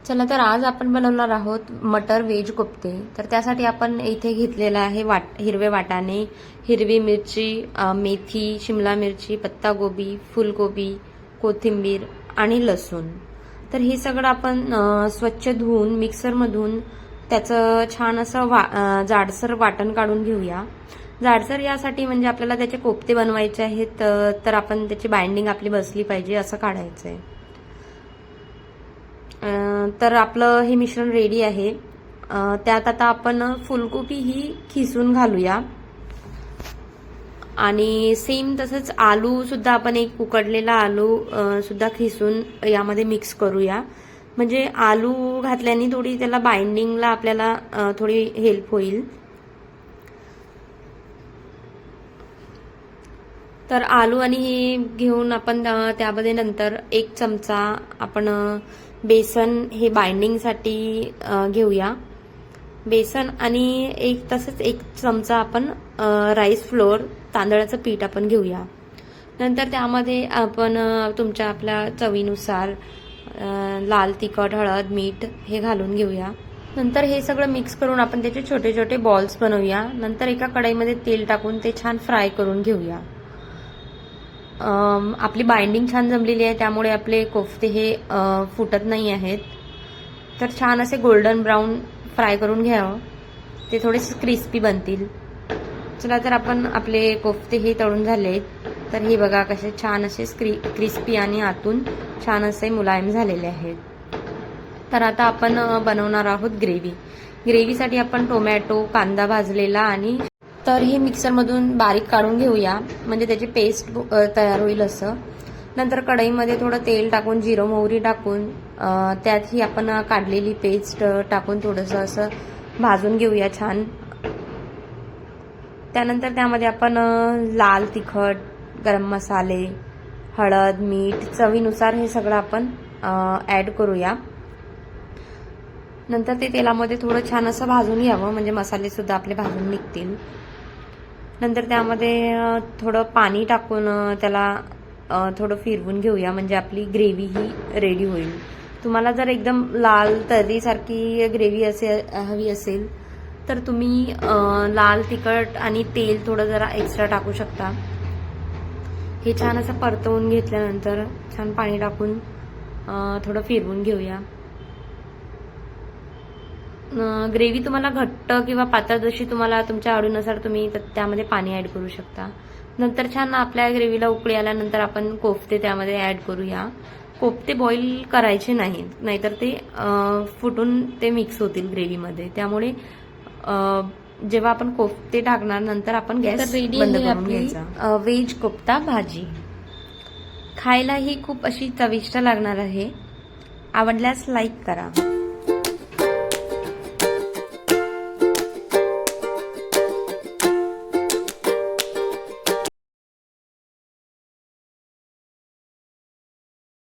चला तर आज आपण बनवणार आहोत मटर वेज कोफ्ते। तर त्यासाठी आपण इथे घेतलेला आहे हिरवे वाटाणे, हिरवी मिरची, मेथी, शिमला मिरची, पत्तागोबी, फुलगोबी, कोथिंबीर आणि लसूण। तर हे सगळं आपण स्वच्छ धुवून मिक्सरमधून त्याचं छान असं जाडसर वाटण काढून घेऊया। जाडसर यासाठी म्हणजे आपल्याला त्याचे कोफ्ते बनवायचे आहेत, तर आपण त्याची बाइंडिंग आपली बसली पाहिजे असं काढायचं आहे। तर आपलं हे मिश्रण रेडी आहे। त्यात आता आपण फुलकोबी ही खिसून घालूया आणि सेम तसंच आलू सुद्धा आपण एक उकडलेला आलू सुद्धा खिसून यामध्ये मिक्स करूया, म्हणजे आलू घातल्याने थोडी त्याला बाइंडिंगला आपल्याला थोडी हेल्प होईल। तर आलू आणि हे घेऊन आपण त्यामध्ये नंतर 1 चमचा आपण बेसन हे बाइंडिंगसाठी घेऊया। बेसन आणि तसंच 1 चमचा आपण राईस फ्लोअर तांदळाचं पीठ आपण घेऊया। नंतर त्यामध्ये आपण आपल्या चवीनुसार लाल तिखट, हळद, मीठ हे घालून घेऊया। नंतर हे सगळं मिक्स करून आपण त्याचे छोटे छोटे बॉल्स बनवूया। नंतर एका कढईमध्ये तेल टाकून ते छान फ्राय करून घेऊया। आपली बाइंडिंग छान जमलेली आहे, त्यामुळे आपले कोफ्ते हे फुटत नाही आहेत। तर छान असे गोल्डन ब्राऊन फ्राय करून घ्यावं, ते थोडेसे क्रिस्पी बनतील। चला तर आपण आपले कोफ्ते हे तळून झाले, तर हे बघा कसे छान असे क्रिस्पी आणि आतून छान असे मुलायम झालेले आहेत। तर आता आपण बनवणार आहोत ग्रेव्हीसाठी आपण टोमॅटो, कांदा भाजलेला आणि तर हे मिक्सरमधून बारीक काढून घेऊया, म्हणजे त्याची पेस्ट तयार होईल असं। नंतर कढईमध्ये थोडं तेल टाकून जिरं मोहरी टाकून त्यात ही आपण काढलेली पेस्ट टाकून थोडंसं असं भाजून घेऊया छान। त्यानंतर त्यामध्ये आपण लाल तिखट, गरम मसाले, हळद, मीठ चवीनुसार हे सगळं आपण ॲड करूया। नंतर ते तेलामध्ये थोडं छान असं भाजून घ्यावं, म्हणजे मसाले सुद्धा आपले भाजून निघतील। नंतर त्यामध्ये थोडं पाणी टाकून त्याला थोडं फिरवून घेऊया, म्हणजे आपली ग्रेव्ही ही रेडी होईल। तुम्हाला जर एकदम लाल तर्रीसारखी ग्रेव्ही हवी असेल तर तुम्ही लाल तिखट आणि तेल थोडं जरा एक्स्ट्रा टाकू शकता। हे छान असं परतवून घेतल्यानंतर छान पाणी टाकून थोडं फिरवून घेऊया। ग्रेव्ही तुम्हाला घट्ट किंवा पातळ जशी तुम्हाला तुमच्या आवडीनुसार तुम्ही त्यामध्ये पाणी ॲड करू शकता। नंतर छान आपल्या ग्रेव्हीला उकळी आल्यानंतर आपण कोफ्ते त्यामध्ये ॲड करूया। कोफ्ते बॉईल करायचे नाहीत, नाहीतर ते फुटून ते मिक्स होतील ग्रेव्हीमध्ये, त्यामुळे जेव्हा आपण कोफ्ते टाकणार नंतर आपण गॅस बंद करून घ्यायचा। व्हेज कोफ्ता भाजी खायला ही खूप अशी चविष्ट लागणार आहे। आवडल्यास लाईक करा।